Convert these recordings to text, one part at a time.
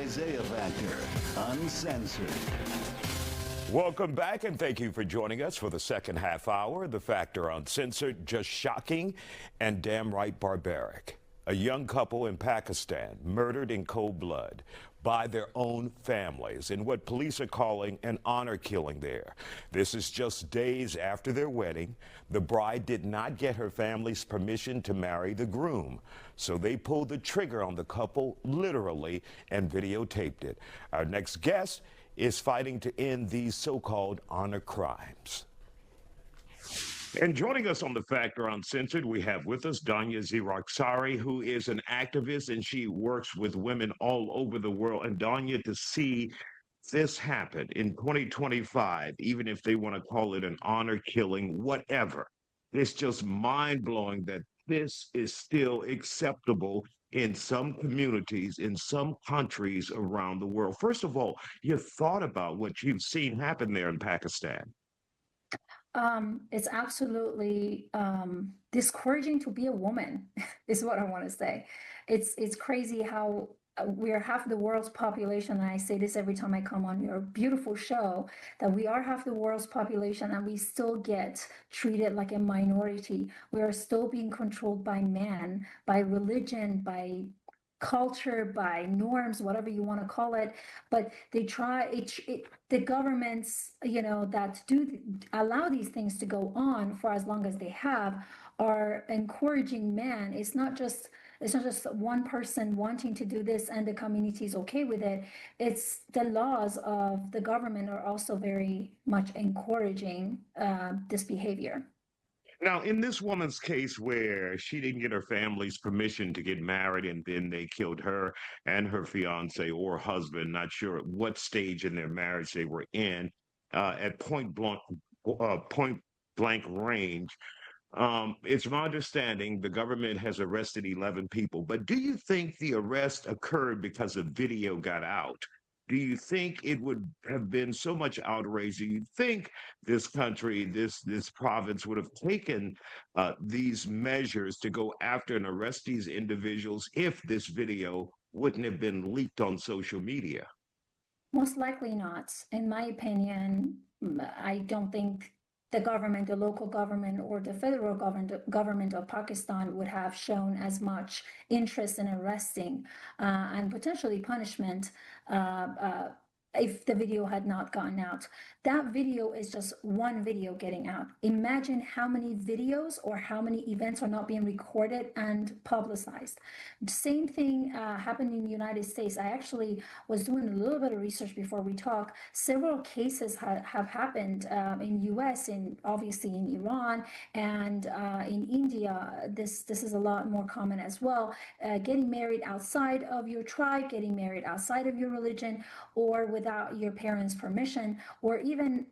Isiah Factor, uncensored. Welcome back, and thank you for joining us for the second half hour. The Factor Uncensored, just shocking and damn right barbaric. A young couple in Pakistan murdered in cold blood by their own families in what police are calling an honor killing there. This is just days after their wedding. The bride did not get her family's permission to marry the groom, so they pulled the trigger on the couple literally and videotaped it. Our next guest is fighting to end these so-called honor crimes. And joining us on The Factor Uncensored, we have with us Danya Ziraksari, who is an activist, and she works with women all over the world. And Danya, to see this happen in 2025, even if they want to call it an honor killing, whatever, it's just mind-blowing that this is still acceptable in some communities, in some countries around the world. First of all, you thought about what you've seen happen there in Pakistan. It's absolutely discouraging to be a woman, is what I want to say. It's crazy how we are half the world's population, and I say this every time I come on your beautiful show, that we are half the world's population and we still get treated like a minority. We are still being controlled by men, by religion, by culture, by norms, whatever you want to call it. But they try the governments, that do allow these things to go on for as long as they have, are encouraging men. It's not just one person wanting to do this and the community is okay with it. It's the laws of the government are also very much encouraging this behavior. Now, in this woman's case where she didn't get her family's permission to get married and then they killed her and her fiance or husband, not sure at what stage in their marriage they were in, at point blank range. It's my understanding the government has arrested 11 people, but do you think the arrest occurred because the video got out? Do you think it would have been so much outrage? Do you think this country, this province would have taken these measures to go after and arrest these individuals if this video wouldn't have been leaked on social media? Most likely not. In my opinion, I don't think the government, the local government, or the federal government of Pakistan would have shown as much interest in arresting and potentially punishment if the video had not gotten out. That video is just one video getting out. Imagine how many videos or how many events are not being recorded and publicized. Same thing happened in the United States. I actually was doing a little bit of research before we talk. Several cases have happened in US, and obviously in Iran and in India. This is a lot more common as well. Getting married outside of your tribe, getting married outside of your religion, or without your parents' permission, or even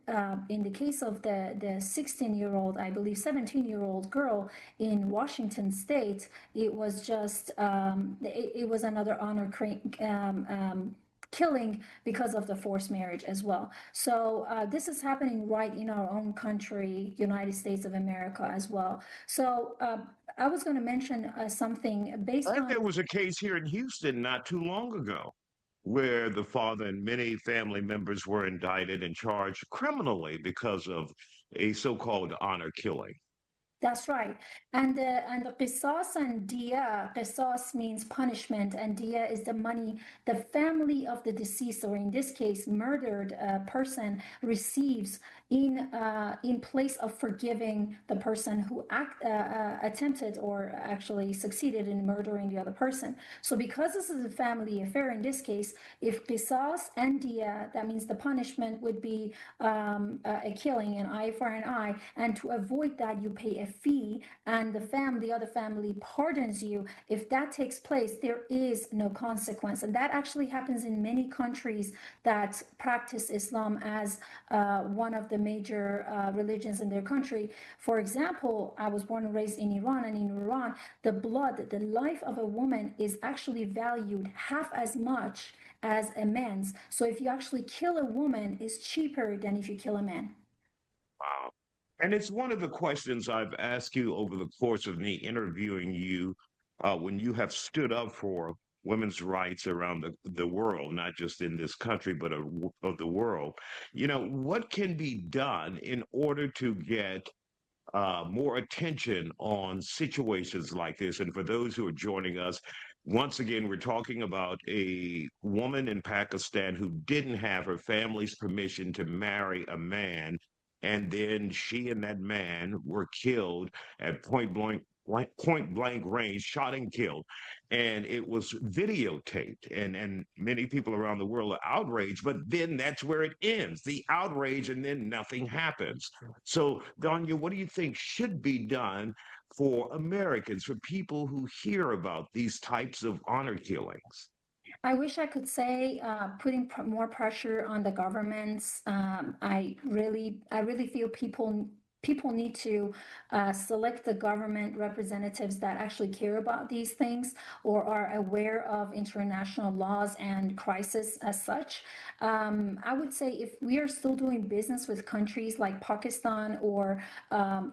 in the case of the 16-year-old, I believe 17-year-old girl in Washington State, it was just it was another honor killing because of the forced marriage as well. So this is happening right in our own country, United States of America as well. So I was going to mention something based on. There was a case here in Houston not too long ago where the father and many family members were indicted and charged criminally because of a so-called honor killing. That's right. And the qisas and diya, qisas means punishment, and diya is the money the family of the deceased, or in this case, murdered person, receives in place of forgiving the person who attempted or actually succeeded in murdering the other person. So because this is a family affair, in this case, if qisas and diya, that means the punishment would be a killing, an eye for an eye, and to avoid that, you pay a fee, and the other family pardons you. If that takes place, there is no consequence. And that actually happens in many countries that practice Islam as one of the major religions in their country. For example, I was born and raised in Iran, and in Iran, the life of a woman is actually valued half as much as a man's. So if you actually kill a woman, it's cheaper than if you kill a man. Wow. And it's one of the questions I've asked you over the course of me interviewing you when you have stood up for women's rights around the world, not just in this country, but of the world. What can be done in order to get more attention on situations like this? And for those who are joining us, once again, we're talking about a woman in Pakistan who didn't have her family's permission to marry a man. And then she and that man were killed at point blank range, shot and killed. And it was videotaped. And many people around the world are outraged, but then that's where it ends, the outrage, and then nothing happens. So, Danya, what do you think should be done for Americans, for people who hear about these types of honor killings? I wish I could say putting more pressure on the governments. I really feel people need to select the government representatives that actually care about these things or are aware of international laws and crisis as such. I would say if we are still doing business with countries like Pakistan or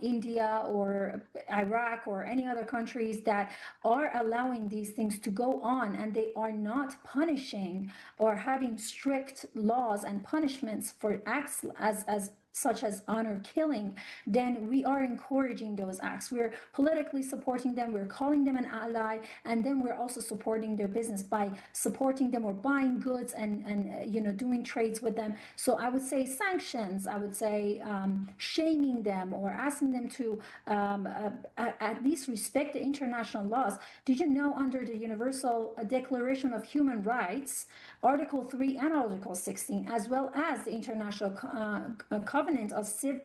India or Iraq or any other countries that are allowing these things to go on and they are not punishing or having strict laws and punishments for acts as such as honor killing, then we are encouraging those acts. We're politically supporting them, we're calling them an ally, and then we're also supporting their business by supporting them or buying goods and doing trades with them. So I would say sanctions, I would say shaming them or asking them to at least respect the international laws. Did you know under the Universal Declaration of Human Rights, Article 3 and Article 16, as well as the International Covenant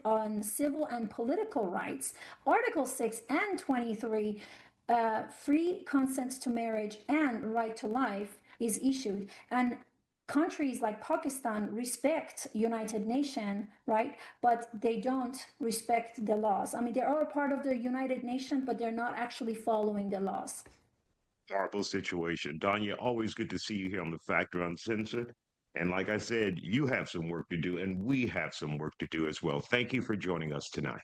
on Civil and Political Rights, Article 6 and 23, free consent to marriage and right to life is issued. And countries like Pakistan respect United Nations, right? But they don't respect the laws. I mean, they are a part of the United Nations, but they're not actually following the laws. Horrible situation. Danya, always good to see you here on The Factor Uncensored. And like I said, you have some work to do, and we have some work to do as well. Thank you for joining us tonight.